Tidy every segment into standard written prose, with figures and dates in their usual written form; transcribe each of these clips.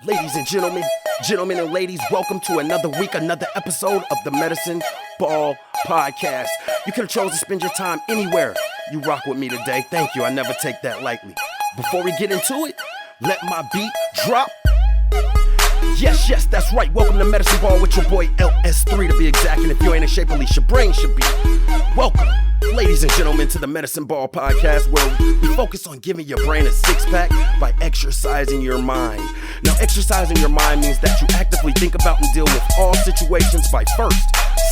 Ladies and gentlemen and ladies, welcome to another week, another episode of the Medicine Ball Podcast. You could have chosen to spend your time anywhere. You rock with me today. Thank you. I never take that lightly. Before we get into it, let my beat drop. Yes, that's right. Welcome to Medicine Ball with your boy LS3 to be exact. And if you ain't in shape, at least your brain should be. Welcome, ladies and gentlemen, to the Medicine Ball Podcast, where we focus on giving your brain a six-pack by exercising your mind. Now, exercising your mind means that you actively think about and deal with all situations by first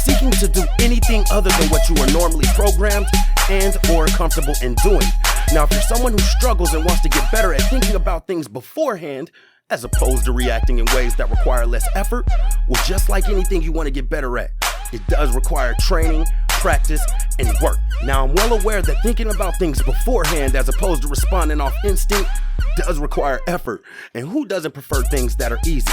seeking to do anything other than what you are normally programmed and or comfortable in doing. Now, if you're someone who struggles and wants to get better at thinking about things beforehand, as opposed to reacting in ways that require less effort, well, just like anything you want to get better at, it does require training, practice, and work. Now, I'm well aware that thinking about things beforehand as opposed to responding off instinct does require effort. And who doesn't prefer things that are easy?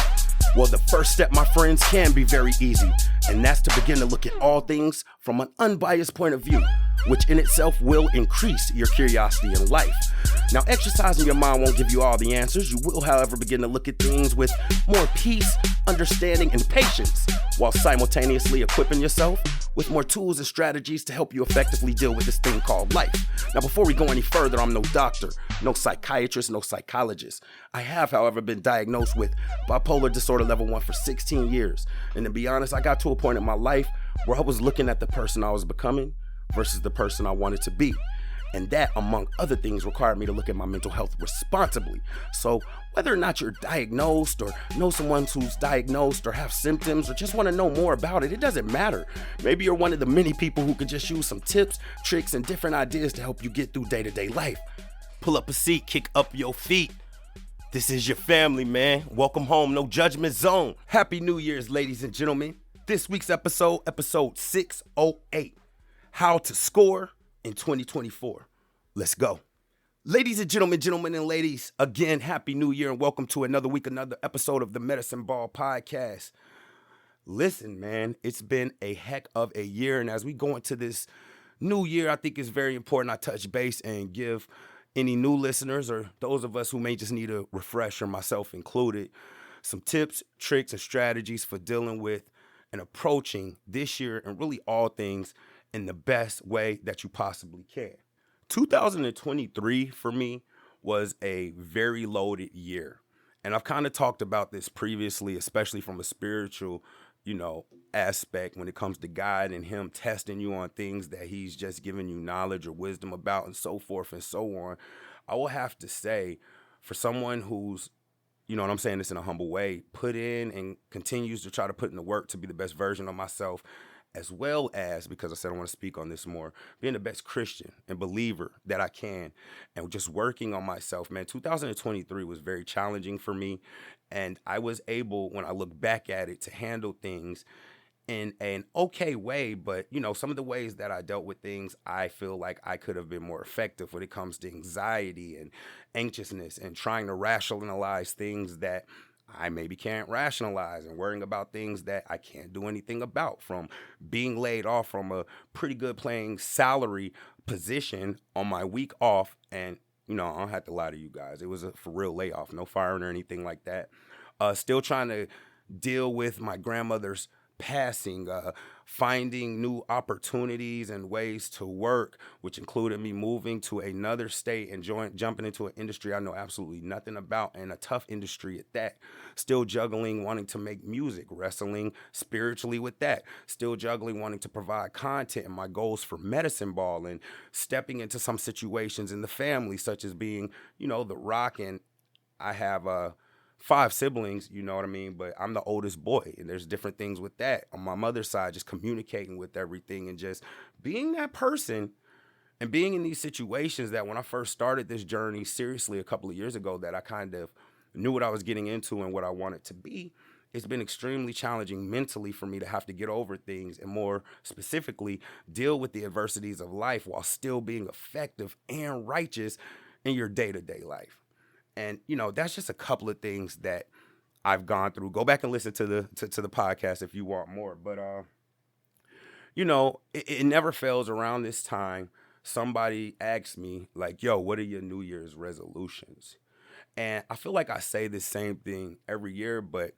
Well, the first step, my friends, can be very easy, and that's to begin to look at all things from an unbiased point of view, which in itself will increase your curiosity in life. Now, exercising your mind won't give you all the answers. You will, however, begin to look at things with more peace, understanding, and patience, while simultaneously equipping yourself with more tools and strategies to help you effectively deal with this thing called life. Now, before we go any further, I'm no doctor, no psychiatrist, no psychologist. I have, however, been diagnosed with bipolar disorder level 1 for 16 years. And to be honest, I got to a point in my life where I was looking at the person I was becoming versus the person I wanted to be. And that, among other things, required me to look at my mental health responsibly. So whether or not you're diagnosed or know someone who's diagnosed or have symptoms or just want to know more about it, it doesn't matter. Maybe you're one of the many people who could just use some tips, tricks, and different ideas to help you get through day-to-day life. Pull up a seat, kick up your feet. This is your family, man. Welcome home, no judgment zone. Happy New Year's, ladies and gentlemen. This week's episode 608, How to Score in 2024. Let's go. Ladies and gentlemen and ladies, again, Happy New Year and welcome to another week, another episode of the Medicine Ball Podcast. Listen, man, it's been a heck of a year, and as we go into this new year, I think it's very important I touch base and give any new listeners or those of us who may just need a refresher, myself included, some tips, tricks, and strategies for dealing with and approaching this year and really all things in the best way that you possibly can. 2023 for me was a very loaded year. And I've kind of talked about this previously, especially from a spiritual, aspect when it comes to God and him testing you on things that he's just giving you knowledge or wisdom about and so forth and so on. I will have to say, for someone who's, and I'm saying this in a humble way, put in and continues to try to put in the work to be the best version of myself, as well as, because I said I want to speak on this more, being the best Christian and believer that I can, and just working on myself, man. 2023 was very challenging for me, and I was able, when I look back at it, to handle things in an okay way, but, some of the ways that I dealt with things, I feel like I could have been more effective when it comes to anxiety and anxiousness and trying to rationalize things that I maybe can't rationalize and worrying about things that I can't do anything about, from being laid off from a pretty good paying salary position on my week off. And, I don't have to lie to you guys. It was a for real layoff, no firing or anything like that. Still trying to deal with my grandmother's passing, finding new opportunities and ways to work, which included me moving to another state and jumping into an industry I know absolutely nothing about, and a tough industry at that. Still juggling wanting to make music, wrestling spiritually with that. Still juggling wanting to provide content and my goals for Medicine Ball, and stepping into some situations in the family, such as being, the rock, and I have 5 siblings, you know what I mean? But I'm the oldest boy, and there's different things with that. On my mother's side, just communicating with everything and just being that person and being in these situations that when I first started this journey seriously a couple of years ago, that I kind of knew what I was getting into and what I wanted to be. It's been extremely challenging mentally for me to have to get over things and, more specifically, deal with the adversities of life while still being effective and righteous in your day-to-day life. And, that's just a couple of things that I've gone through. Go back and listen to the podcast if you want more. But, it never fails around this time. Somebody asks me, like, yo, what are your New Year's resolutions? And I feel like I say the same thing every year, but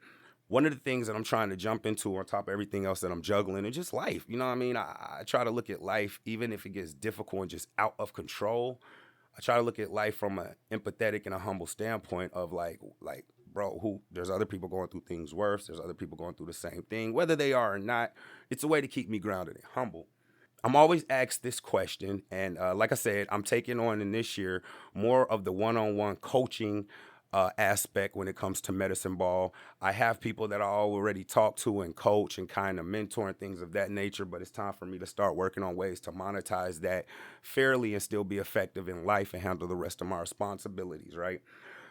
one of the things that I'm trying to jump into on top of everything else that I'm juggling is just life. You know what I mean? I try to look at life, even if it gets difficult and just out of control. I try to look at life from an empathetic and a humble standpoint of like, bro, who there's other people going through things worse. There's other people going through the same thing, whether they are or not. It's a way to keep me grounded and humble. I'm always asked this question, and like I said, I'm taking on in this year more of the one-on-one coaching aspect when it comes to medicine ball. I have people that I already talk to and coach and kind of mentor and things of that nature, but it's time for me to start working on ways to monetize that fairly and still be effective in life and handle the rest of my responsibilities, right?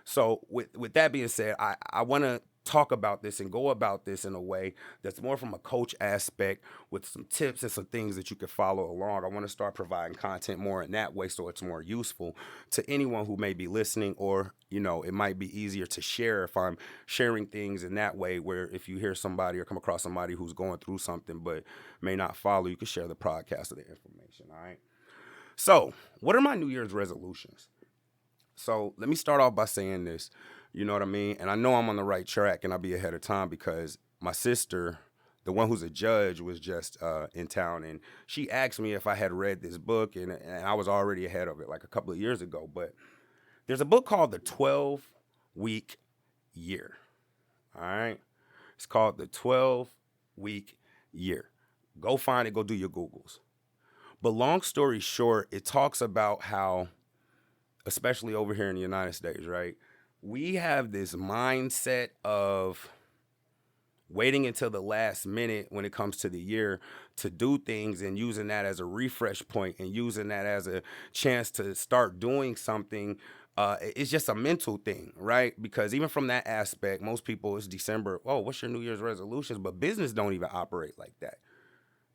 So with that being said, I want to talk about this and go about this in a way that's more from a coach aspect with some tips and some things that you can follow along. I want to start providing content more in that way so it's more useful to anyone who may be listening, or it might be easier to share if I'm sharing things in that way, where if you hear somebody or come across somebody who's going through something but may not follow, you can share the podcast or the information. All right. So what are my New Year's resolutions? So let me start off by saying this. You know what I mean? And I know I'm on the right track and I'll be ahead of time because my sister, the one who's a judge, was just in town, and she asked me if I had read this book, and I was already ahead of it like a couple of years ago. But there's a book called The 12-Week Year. All right? It's called The 12-Week Year. Go find it, go do your Googles. But long story short, it talks about how, especially over here in the United States, right? We have this mindset of waiting until the last minute when it comes to the year to do things, and using that as a refresh point and using that as a chance to start doing something. It's just a mental thing, right? Because even from that aspect, most people, it's December. Oh, what's your New Year's resolutions? But business don't even operate like that.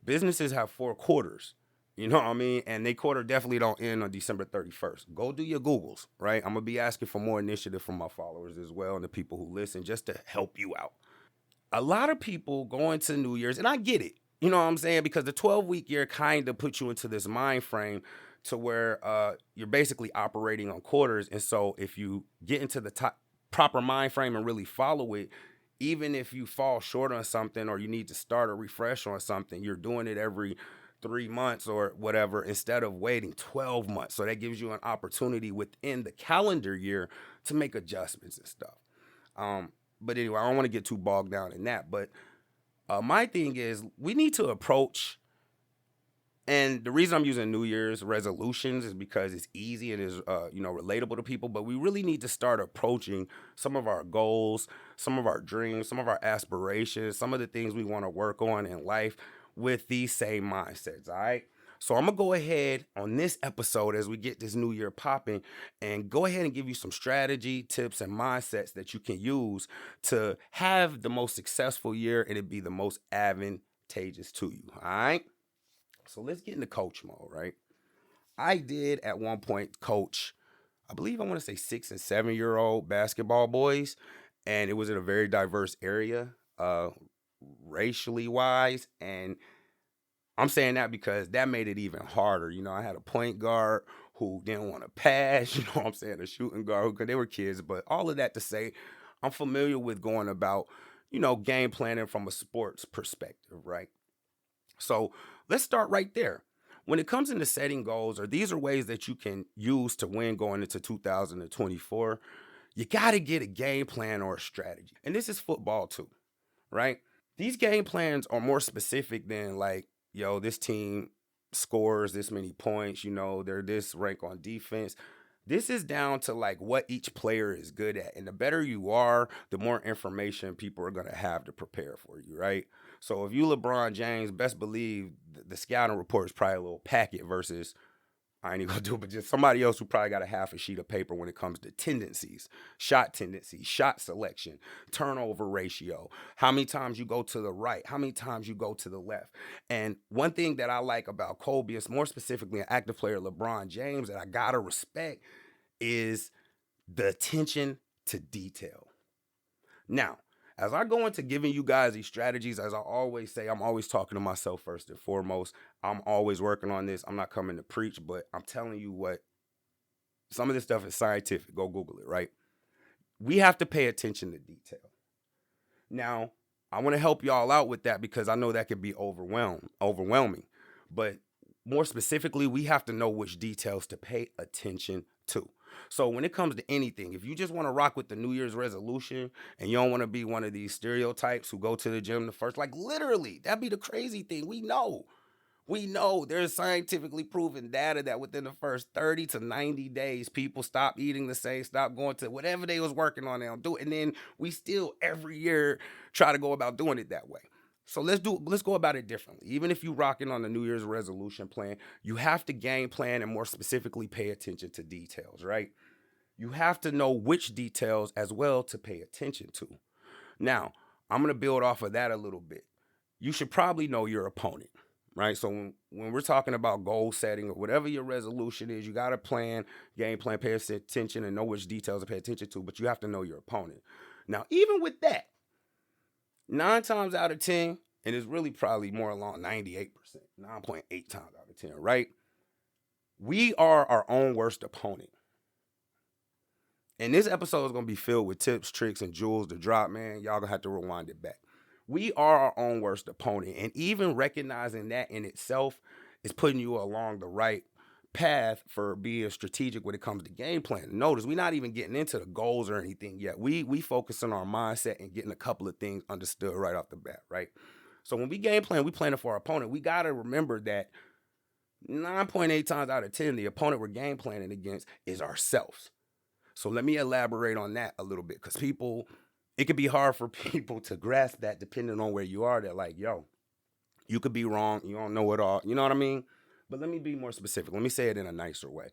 Businesses have 4 quarters. You know what I mean? And they quarter definitely don't end on December 31st. Go do your Googles, right? I'm going to be asking for more initiative from my followers as well and the people who listen, just to help you out. A lot of people go into New Year's, and I get it. You know what I'm saying? Because the 12-week year kind of puts you into this mind frame to where you're basically operating on quarters. And so if you get into the proper mind frame and really follow it, even if you fall short on something or you need to start or refresh on something, you're doing it every 3 months or whatever instead of waiting 12 months. So that gives you an opportunity within the calendar year to make adjustments and stuff. But anyway, I don't want to get too bogged down in that. But my thing is, we need to approach, and the reason I'm using New Year's resolutions is because it's easy and is relatable to people. But we really need to start approaching some of our goals, some of our dreams, some of our aspirations, some of the things we want to work on in life with these same mindsets. All right. So I'm going to go ahead on this episode as we get this new year popping and go ahead and give you some strategy, tips, and mindsets that you can use to have the most successful year and it be the most advantageous to you. All right. So let's get into coach mode, right? I did at one point coach, I believe I want to say 6 and 7 year old basketball boys, and it was in a very diverse area, racially wise, and I'm saying that because that made it even harder. I had a point guard who didn't want to pass, what I'm saying, a shooting guard because they were kids. But all of that to say, I'm familiar with going about, game planning from a sports perspective, right? So let's start right there. When it comes into setting goals, or these are ways that you can use to win going into 2024, you got to get a game plan or a strategy. And this is football too, right? These game plans are more specific than like, this team scores this many points, they're this rank on defense. This is down to like what each player is good at. And the better you are, the more information people are going to have to prepare for you, right? So if you LeBron James, best believe the scouting report is probably a little packet versus, I ain't even gonna do it, but just somebody else who probably got a half a sheet of paper when it comes to tendencies, shot selection, turnover ratio, how many times you go to the right, how many times you go to the left. And one thing that I like about Kobe, is more specifically an active player, LeBron James, that I gotta respect is the attention to detail. Now, as I go into giving you guys these strategies, as I always say, I'm always talking to myself first and foremost. I'm always working on this. I'm not coming to preach, but I'm telling you what, some of this stuff is scientific. Go Google it, right? we have to pay attention to detail. Now, I want to help y'all out with that because I know that could be overwhelming. But more specifically, we have to know which details to pay attention to. So when it comes to anything, if you just want to rock with the New Year's resolution and you don't want to be one of these stereotypes who go to the gym the first, like literally, that'd be the crazy thing. We know there's scientifically proven data that within the first 30 to 90 days, people stop eating the same, stop going to whatever they was working on, they don't do it. And then we still every year try to go about doing it that way. So let's go about it differently. Even if you rocking on the New Year's resolution plan, you have to game plan and more specifically pay attention to details, right? You have to know which details as well to pay attention to. Now, I'm going to build off of that a little bit. You should probably know your opponent, right? So when we're talking about goal setting or whatever your resolution is, you got to plan, game plan, pay attention, and know which details to pay attention to, but you have to know your opponent. Now, even with that, 9 times out of 10, and it's really probably more along 98%, 9.8 times out of 10, right? We are our own worst opponent. And this episode is going to be filled with tips, tricks, and jewels to drop, man. Y'all going to have to rewind it back. We are our own worst opponent. And even recognizing that in itself is putting you along the right path for being strategic when it comes to game planning. Notice we're not even getting into the goals or anything yet. We focus on our mindset and getting a couple of things understood right off the bat, right? So when we game plan, we plan it for our opponent. We got to remember that 9.8 times out of 10, the opponent we're game planning against is ourselves. So let me elaborate on that a little bit because it could be hard for people to grasp that depending on where you are. They're like, yo, you could be wrong. You don't know it all. You know what I mean? But let me be more specific. Let me say it in a nicer way.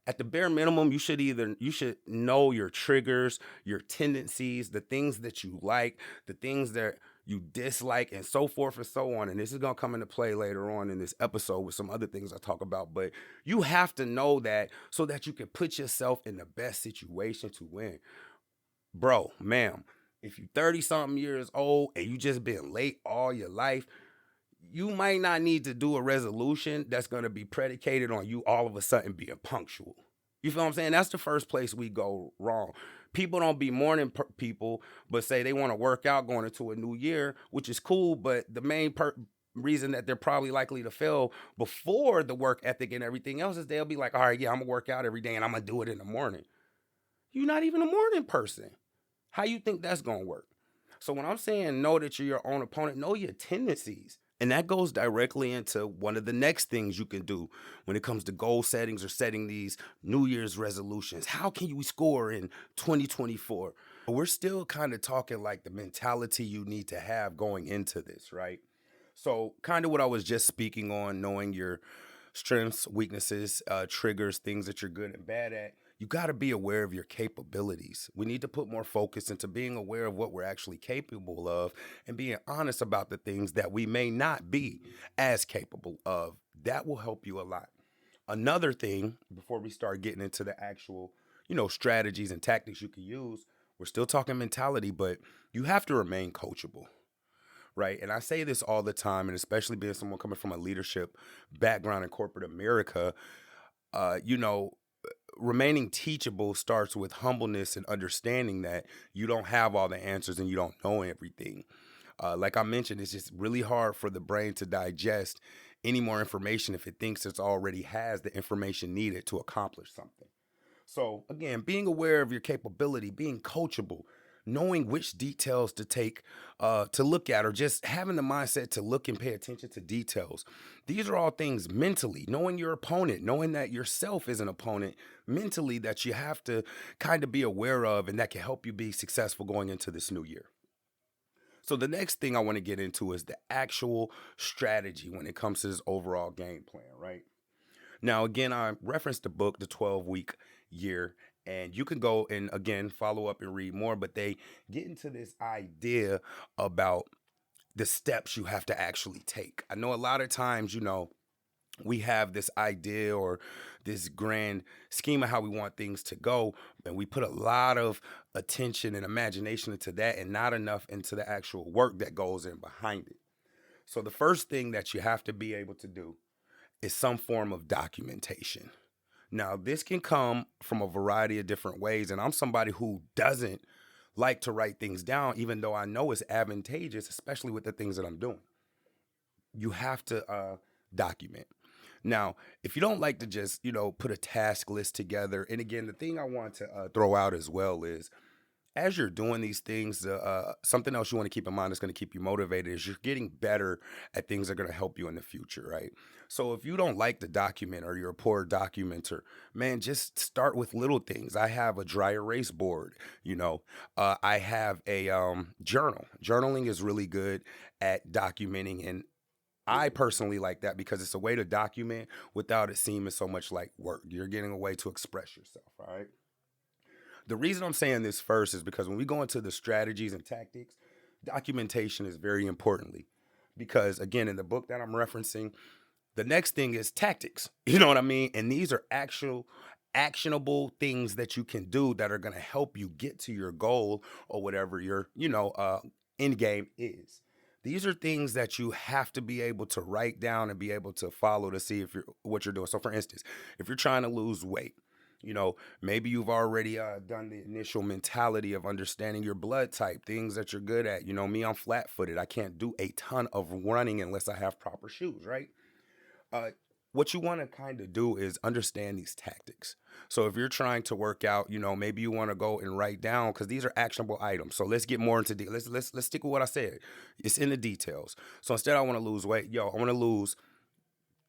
At the bare minimum, you should know your triggers, your tendencies, the things that you like, the things that you dislike, and so forth and so on. And this is gonna come into play later on in this episode with some other things I talk about. But you have to know that so that you can put yourself in the best situation to win. Bro, ma'am, if you 30 something years old and you just been late all your life, you might not need to do a resolution that's going to be predicated on you all of a sudden being punctual. You feel what I'm saying? That's the first place we go wrong. People don't be morning people, but say they want to work out going into a new year, which is cool, but the main reason that they're probably likely to fail before the work ethic and everything else is they'll be like, all right, yeah, I'm going to work out every day and I'm going to do it in the morning. You're not even a morning person. How you think that's going to work? So when I'm saying know that you're your own opponent, know your tendencies. And that goes directly into one of the next things you can do when it comes to goal settings or setting these New Year's resolutions. How can you score in 2024? We're still kind of talking like the mentality you need to have going into this, right? So, kind of what I was just speaking on, knowing your strengths, weaknesses, triggers, things that you're good and bad at. You got to be aware of your capabilities. We need to put more focus into being aware of what we're actually capable of and being honest about the things that we may not be as capable of. That will help you a lot. Another thing, before we start getting into the actual, strategies and tactics you can use, we're still talking mentality, but you have to remain coachable, right? And I say this all the time, and especially being someone coming from a leadership background in corporate America, uh, you know, remaining teachable starts with humbleness and understanding that you don't have all the answers and you don't know everything. Like I mentioned, it's just really hard for the brain to digest any more information if it thinks it already has the information needed to accomplish something. So again, being aware of your capability, being coachable, knowing which details to take to look at, or just having the mindset to look and pay attention to details. These are all things mentally, knowing your opponent, knowing that yourself is an opponent mentally that you have to kind of be aware of, and that can help you be successful going into this new year. So the next thing I want to get into is the actual strategy when it comes to this overall game plan, right? Now, again, I referenced the book, The 12-Week Year, and you can go and again follow up and read more, but they get into this idea about the steps you have to actually take. I know a lot of times, we have this idea or this grand scheme of how we want things to go, and we put a lot of attention and imagination into that and not enough into the actual work that goes in behind it. So the first thing that you have to be able to do is some form of documentation. Now, this can come from a variety of different ways, and I'm somebody who doesn't like to write things down, even though I know it's advantageous, especially with the things that I'm doing. You have to document. Now, if you don't like to just, put a task list together, and again, the thing I want to throw out as well is as you're doing these things, something else you want to keep in mind that's going to keep you motivated is you're getting better at things that are going to help you in the future, right? So if you don't like the document or you're a poor documenter, man, just start with little things. I have a dry erase board, I have a journal. Journaling is really good at documenting, and I personally like that because it's a way to document without it seeming so much like work. You're getting a way to express yourself, all right? The reason I'm saying this first is because when we go into the strategies and tactics, documentation is very importantly. Because again, in the book that I'm referencing, the next thing is tactics. You know what I mean? And these are actual actionable things that you can do that are going to help you get to your goal or whatever your, end game is. These are things that you have to be able to write down and be able to follow to see if you're what you're doing. So for instance, if you're trying to lose weight, maybe you've already done the initial mentality of understanding your blood type, things that you're good at. Me, I'm flat footed. I can't do a ton of running unless I have proper shoes, right? uh, what you want to kind of do is understand these tactics. So if you're trying to work out, maybe you want to go and write down because these are actionable items. So let's get more into let's stick with what I said. It's in the details. So instead, I want to lose weight. I want to lose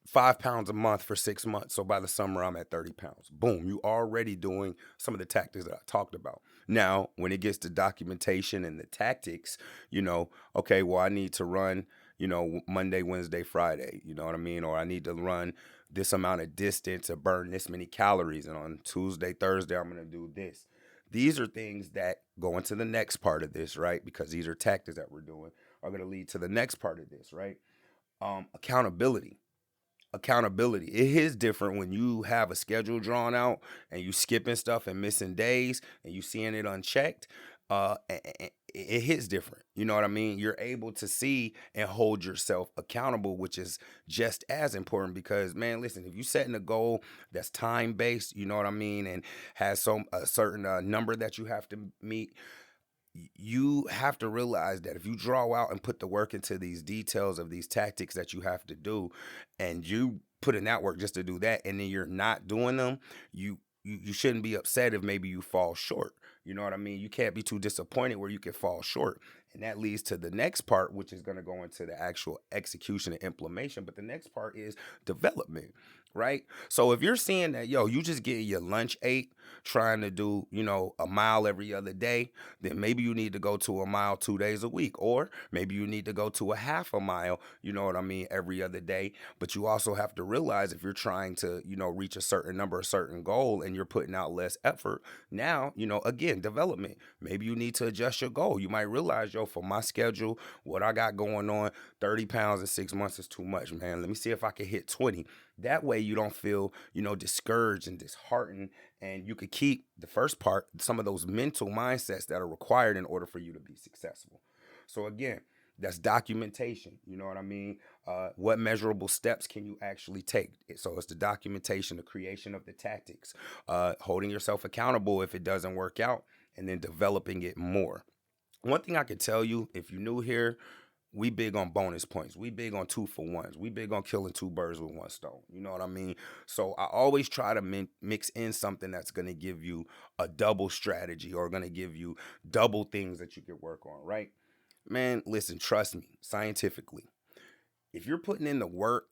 5 pounds a month for 6 months. So by the summer, I'm at 30 pounds. Boom, you already doing some of the tactics that I talked about. Now, when it gets to documentation and the tactics, okay, well, I need to run, Monday, Wednesday, Friday, you know what I mean? Or I need to run this amount of distance to burn this many calories. And on Tuesday, Thursday, I'm going to do this. These are things that go into the next part of this, right? Because these are tactics that we're doing are going to lead to the next part of this, right? Accountability. It is different when you have a schedule drawn out and you skipping stuff and missing days and you seeing it unchecked. It hits different. You know what I mean? You're able to see and hold yourself accountable, which is just as important because, man, listen, if you setting a goal that's time based, you know what I mean, and has a certain number that you have to meet, you have to realize that if you draw out and put the work into these details of these tactics that you have to do, and you put in that work just to do that, and then you're not doing them, you shouldn't be upset if maybe you fall short. You know what I mean? You can't be too disappointed where you can fall short. And that leads to the next part, which is going to go into the actual execution and implementation. But the next part is development, right? So if you're seeing that, you just getting your lunch ate, trying to do, a mile every other day, then maybe you need to go to a mile 2 days a week, or maybe you need to go to a half a mile, you know what I mean, every other day. But you also have to realize if you're trying to, reach a certain number, a certain goal, and you're putting out less effort, now, again, development. Maybe you need to adjust your goal. You might realize, for my schedule, what I got going on, 30 pounds in 6 months is too much, man. Let me see if I can hit 20. That way you don't feel, discouraged and disheartened. And you could keep the first part, some of those mental mindsets that are required in order for you to be successful. So again, that's documentation. You know what I mean? What measurable steps can you actually take? So it's the documentation, the creation of the tactics, holding yourself accountable if it doesn't work out, and then developing it more. One thing I could tell you, if you're new here, we big on bonus points. We big on 2-for-1s. We big on killing two birds with one stone. You know what I mean? So I always try to mix in something that's going to give you a double strategy or going to give you double things that you can work on, right? Man, listen, trust me, scientifically, if you're putting in the work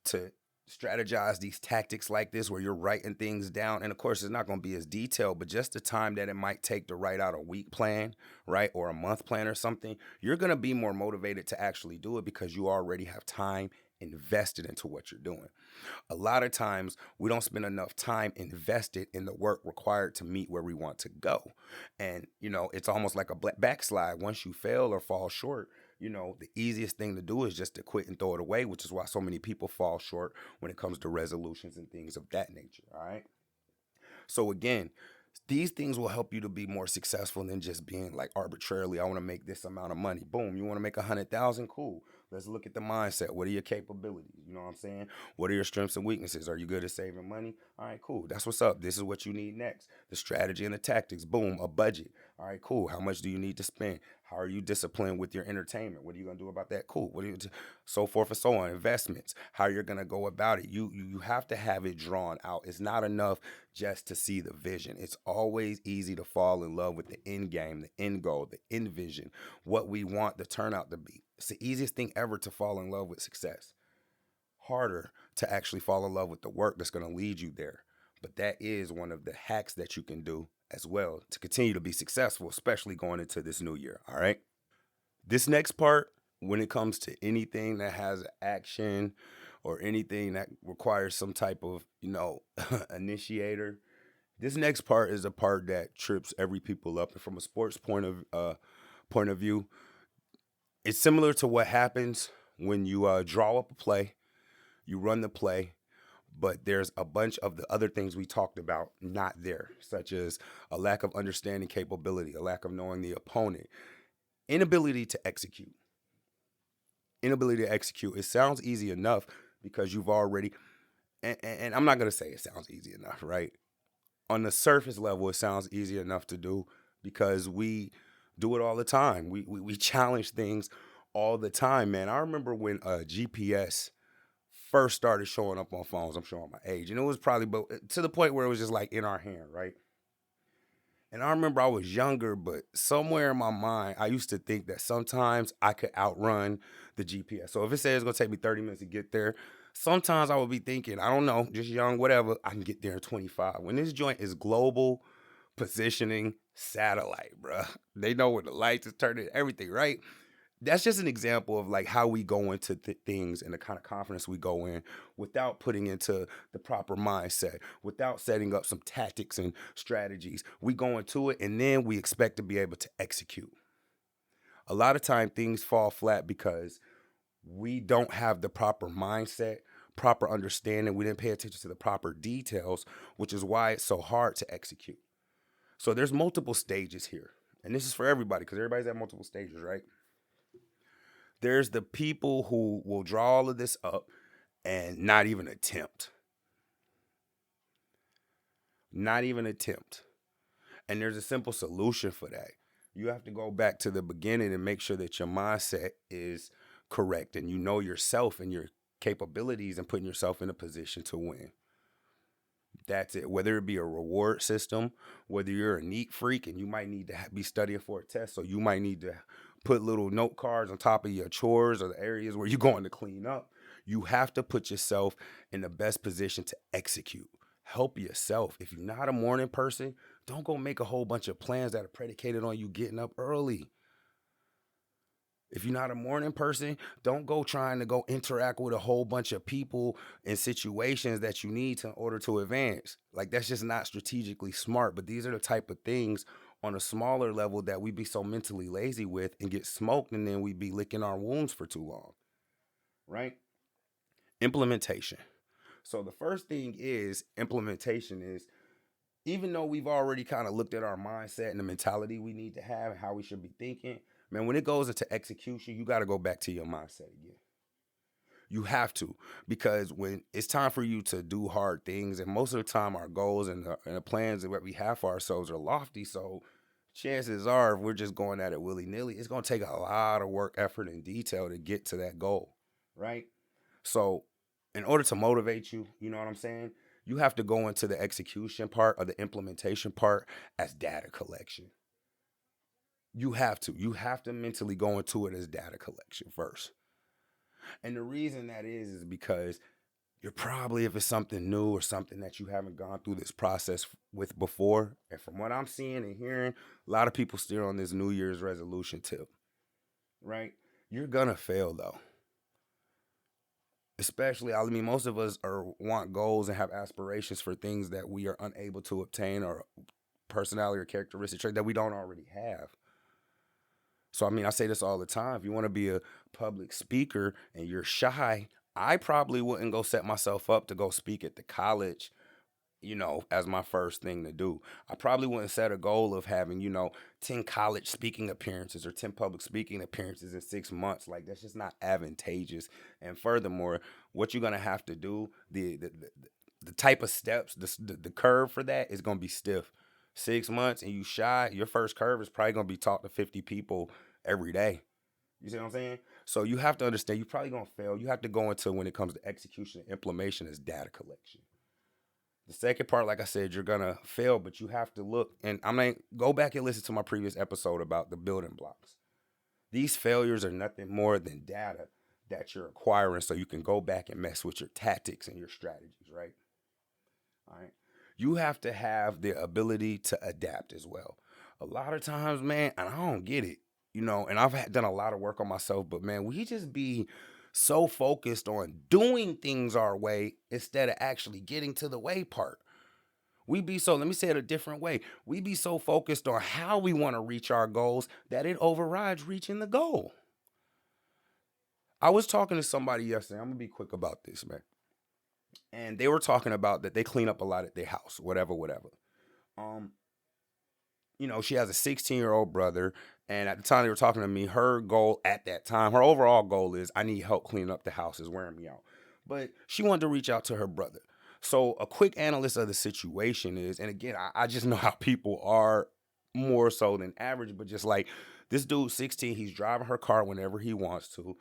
to strategize these tactics like this where you're writing things down, and of course it's not going to be as detailed, but just the time that it might take to write out a week plan, right, or a month plan or something, you're going to be more motivated to actually do it because you already have time invested into what you're doing. A lot of times we don't spend enough time invested in the work required to meet where we want to go. And, it's almost like a backslide. Once you fail or fall short, the easiest thing to do is just to quit and throw it away, which is why so many people fall short when it comes to resolutions and things of that nature. All right. So again, these things will help you to be more successful than just being like arbitrarily, I want to make this amount of money. Boom. You want to make 100,000? Cool. Let's look at the mindset. What are your capabilities? You know what I'm saying? What are your strengths and weaknesses? Are you good at saving money? All right, cool. That's what's up. This is what you need next. The strategy and the tactics. Boom, a budget. All right, cool. How much do you need to spend? How are you disciplined with your entertainment? What are you gonna do about that? Cool. What do you so forth and so on? Investments. How you're gonna go about it. You have to have it drawn out. It's not enough just to see the vision. It's always easy to fall in love with the end game, the end goal, the end vision, what we want the turnout to be. It's the easiest thing ever to fall in love with success. Harder to actually fall in love with the work that's going to lead you there. But that is one of the hacks that you can do as well to continue to be successful, especially going into this new year. All right. This next part, when it comes to anything that has action or anything that requires some type of, initiator, this next part is a part that trips every people up. And from a sports point of view, it's similar to what happens when you draw up a play, you run the play, but there's a bunch of the other things we talked about not there, such as a lack of understanding capability, a lack of knowing the opponent, inability to execute. Inability to execute. It sounds easy enough because you've already, and I'm not going to say it sounds easy enough, right? On the surface level, it sounds easy enough to do because we do it all the time. We challenge things all the time, man. I remember when GPS first started showing up on phones. I'm showing my age, and it was probably to the point where it was just like in our hand, right? And I remember I was younger, but somewhere in my mind, I used to think that sometimes I could outrun the GPS. So if it says it's gonna take me 30 minutes to get there, sometimes I would be thinking, I don't know, just young, whatever, I can get there in 25. When this joint is global positioning satellite, bruh. They know where the lights is turning, everything, right? That's just an example of like how we go into things and the kind of confidence we go in without putting into the proper mindset, without setting up some tactics and strategies. We go into it and then we expect to be able to execute. A lot of time things fall flat because we don't have the proper mindset, proper understanding. We didn't pay attention to the proper details, which is why it's so hard to execute. So there's multiple stages here. And this is for everybody because everybody's at multiple stages, right? There's the people who will draw all of this up and not even attempt. Not even attempt. And there's a simple solution for that. You have to go back to the beginning and make sure that your mindset is correct and you know yourself and your capabilities and putting yourself in a position to win. That's it. Whether it be a reward system, whether you're a neat freak and you might need to be studying for a test, so you might need to put little note cards on top of your chores or the areas where you're going to clean up. You have to put yourself in the best position to execute. Help yourself. If you're not a morning person, don't go make a whole bunch of plans that are predicated on you getting up early. If you're not a morning person, don't go trying to go interact with a whole bunch of people and situations that you need in order to advance. Like that's just not strategically smart. But these are the type of things on a smaller level that we be so mentally lazy with and get smoked, and then we be licking our wounds for too long. Right? Implementation. So the first thing is implementation is even though we've already kind of looked at our mindset and the mentality we need to have and how we should be thinking, man, when it goes into execution, you got to go back to your mindset again. You have to, because when it's time for you to do hard things, and most of the time our goals and the plans that we have for ourselves are lofty, so chances are if we're just going at it willy-nilly, it's going to take a lot of work, effort, and detail to get to that goal, right? So in order to motivate you, you know what I'm saying? You have to go into the execution part or the implementation part as data collection. You have to. You have to mentally go into it as data collection first. And the reason that is because you're probably, if it's something new or something that you haven't gone through this process with before, and from what I'm seeing and hearing, a lot of people still on this New Year's resolution tip, right? You're gonna fail though. Especially, I mean, most of us want goals and have aspirations for things that we are unable to obtain or personality or characteristic trait that we don't already have. So, I mean, I say this all the time. If you want to be a public speaker and you're shy, I probably wouldn't go set myself up to go speak at the college as my first thing to do. I probably wouldn't set a goal of having, 10 college speaking appearances or 10 public speaking appearances in 6 months. Like, that's just not advantageous. And furthermore, what you're going to have to do, the type of steps, the curve for that is going to be stiff. 6 months and you shy, your first curve is probably going to be talk to 50 people every day. You see what I'm saying? So you have to understand you're probably going to fail. You have to go into, when it comes to execution and implementation, is data collection. The second part, like I said, you're gonna fail, but you have to look. And I mean, go back and listen to my previous episode about the building blocks. These failures are nothing more than data that you're acquiring, so you can go back and mess with your tactics and your strategies, right? All right. You have to have the ability to adapt as well. A lot of times, man, and I don't get it, and done a lot of work on myself, but man, we just be so focused on doing things our way instead of actually getting to the way part. Let me say it a different way. We be so focused on how we want to reach our goals that it overrides reaching the goal. I was talking to somebody yesterday. I'm going to be quick about this, man. And they were talking about that they clean up a lot at their house, whatever, whatever. Um, she has a 16-year-old brother. And at the time they were talking to me, her goal at that time, her overall goal is, I need help cleaning up the house, is wearing me out. But she wanted to reach out to her brother. So a quick analyst of the situation is, and again, I just know how people are more so than average, but just like this dude, 16, he's driving her car whenever he wants to.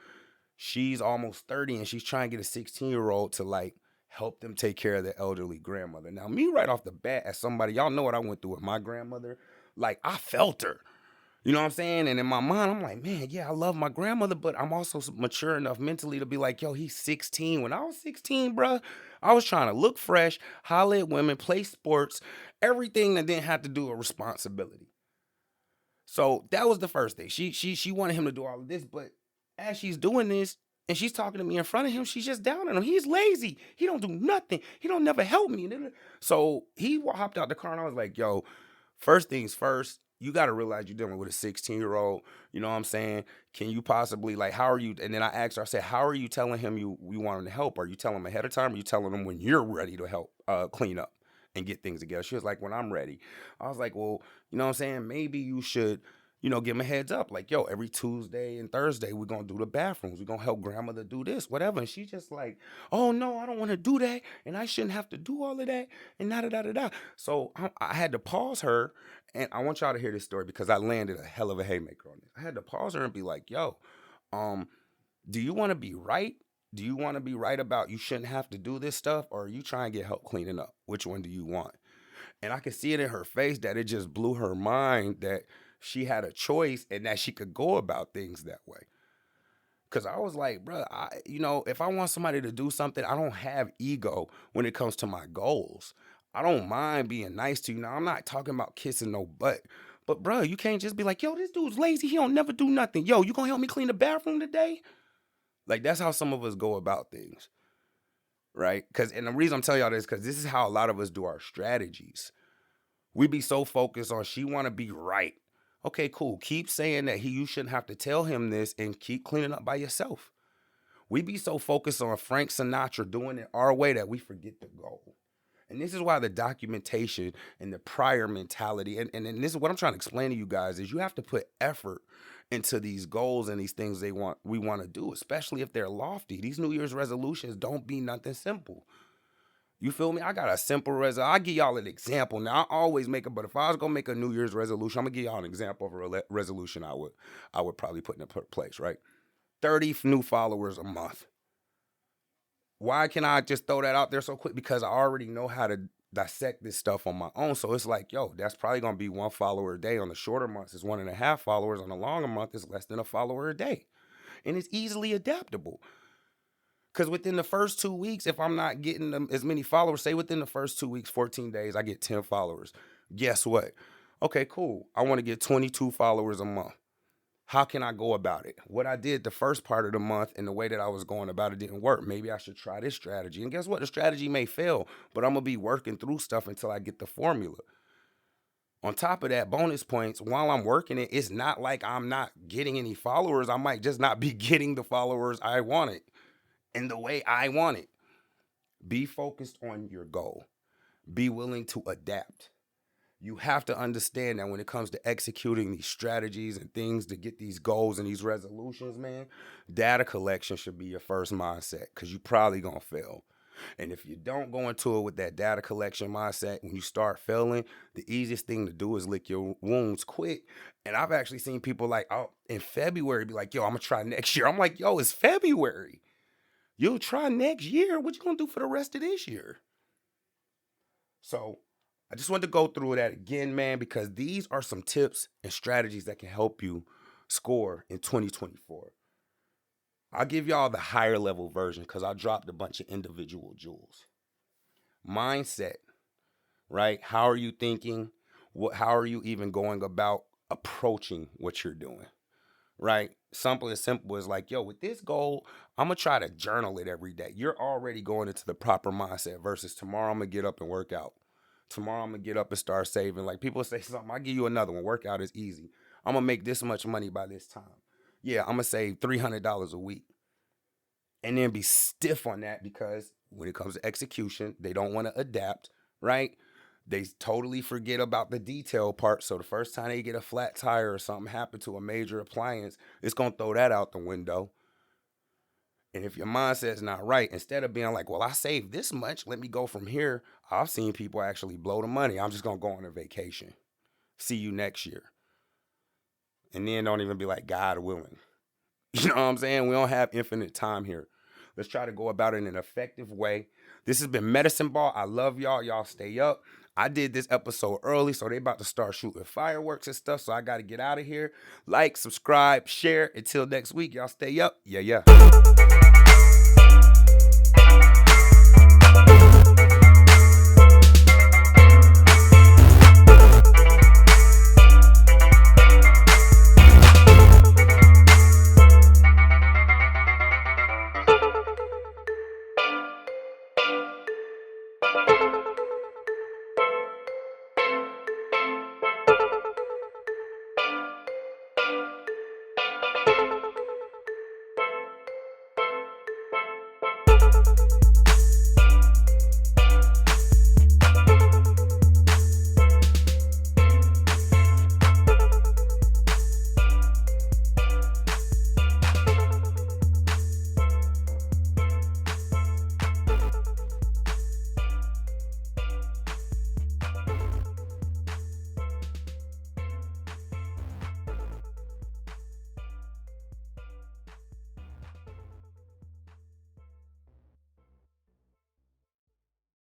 She's almost 30 and she's trying to get a 16-year-old to like help them take care of their elderly grandmother. Now, me right off the bat, as somebody, y'all know what I went through with my grandmother. Like, I felt her. You know what I'm saying? And in my mind, I'm like, man, yeah, I love my grandmother, but I'm also mature enough mentally to be like, yo, he's 16. When I was 16, bruh, I was trying to look fresh, holler at women, play sports, everything that didn't have to do with responsibility. So that was the first thing. She wanted him to do all of this, but as she's doing this and she's talking to me in front of him, she's just down on him. He's lazy. He don't do nothing. He don't never help me. So he hopped out the car and I was like, yo, first things first, you got to realize you're dealing with a 16-year-old. You know what I'm saying? Can you possibly, like, how are you? And then I asked her, I said, how are you telling him you want him to help? Are you telling him ahead of time? Or are you telling him when you're ready to help clean up and get things together? She was like, when I'm ready. I was like, well, you know what I'm saying? Maybe you should, give him a heads up. Like, yo, every Tuesday and Thursday, we're going to do the bathrooms. We're going to help grandmother do this, whatever. And she just like, oh, no, I don't want to do that. And I shouldn't have to do all of that. And da-da-da-da-da. So I had to pause her. And I want y'all to hear this story because I landed a hell of a haymaker on this. I had to pause her and be like, yo, do you want to be right? Do you want to be right about you shouldn't have to do this stuff? Or are you trying to get help cleaning up? Which one do you want? And I could see it in her face that it just blew her mind that she had a choice and that she could go about things that way. Cause I was like, bro, if I want somebody to do something, I don't have ego when it comes to my goals. I don't mind being nice to you. Now, I'm not talking about kissing no butt. But bro, you can't just be like, yo, this dude's lazy. He don't never do nothing. Yo, you gonna help me clean the bathroom today? Like, that's how some of us go about things. Right? And the reason I'm telling y'all this, because this is how a lot of us do our strategies. We be so focused on she want to be right. Okay, cool. Keep saying that you shouldn't have to tell him this and keep cleaning up by yourself. We be so focused on Frank Sinatra doing it our way that we forget the goal. And this is why the documentation and the prior mentality, and this is what I'm trying to explain to you guys, is you have to put effort into these goals and these things we want to do, especially if they're lofty. These New Year's resolutions don't be nothing simple. You feel me? I got a simple resolution. I'll give y'all an example. Now, I always make it, but if I was going to make a New Year's resolution, I'm going to give y'all an example of a resolution I would probably put into place, right? 30 new followers a month. Why can I just throw that out there so quick? Because I already know how to dissect this stuff on my own. So it's like, yo, that's probably going to be 1 follower a day. On the shorter months, it's 1.5 followers. On the longer month, it's less than a follower a day. And it's easily adaptable. Because within the first 2 weeks, if I'm not getting them as many followers, say within the first 2 weeks, 14 days, I get 10 followers. Guess what? Okay, cool. I want to get 22 followers a month. How can I go about it? What I did the first part of the month and the way that I was going about it didn't work. Maybe I should try this strategy. And guess what? The strategy may fail, but I'm going to be working through stuff until I get the formula. On top of that, bonus points, while I'm working it, it's not like I'm not getting any followers. I might just not be getting the followers I wanted in the way I want it. Be focused on your goal. Be willing to adapt. You have to understand that when it comes to executing these strategies and things to get these goals and these resolutions, man, data collection should be your first mindset because you probably gonna fail. And if you don't go into it with that data collection mindset, when you start failing, the easiest thing to do is lick your wounds quick. And I've actually seen people like, oh, in February be like, yo, I'm gonna try next year. I'm like, yo, it's February. You'll try next year. What you gonna do for the rest of this year? So I just wanted to go through that again, man, because these are some tips and strategies that can help you score in 2024. I'll give y'all the higher level version because I dropped a bunch of individual jewels. Mindset, right? How are you thinking? How are you even going about approaching what you're doing? Right? Something as simple as like, yo, with this goal, I'm going to try to journal it every day. You're already going into the proper mindset versus tomorrow I'm going to get up and work out. Tomorrow I'm going to get up and start saving. Like people say something, I'll give you another one. Workout is easy. I'm going to make this much money by this time. Yeah, I'm going to save $300 a week. And then be stiff on that because when it comes to execution, they don't want to adapt, right? They totally forget about the detail part. So the first time they get a flat tire or something happen to a major appliance, it's going to throw that out the window. And if your mindset's not right, instead of being like, well, I saved this much, let me go from here. I've seen people actually blow the money. I'm just going to go on a vacation. See you next year. And then don't even be like, God willing. You know what I'm saying? We don't have infinite time here. Let's try to go about it in an effective way. This has been Medicine Ball. I love y'all. Y'all stay up. I did this episode early, so they about to start shooting fireworks and stuff, so I got to get out of here. Like, subscribe, share. Until next week, y'all stay up. Yeah.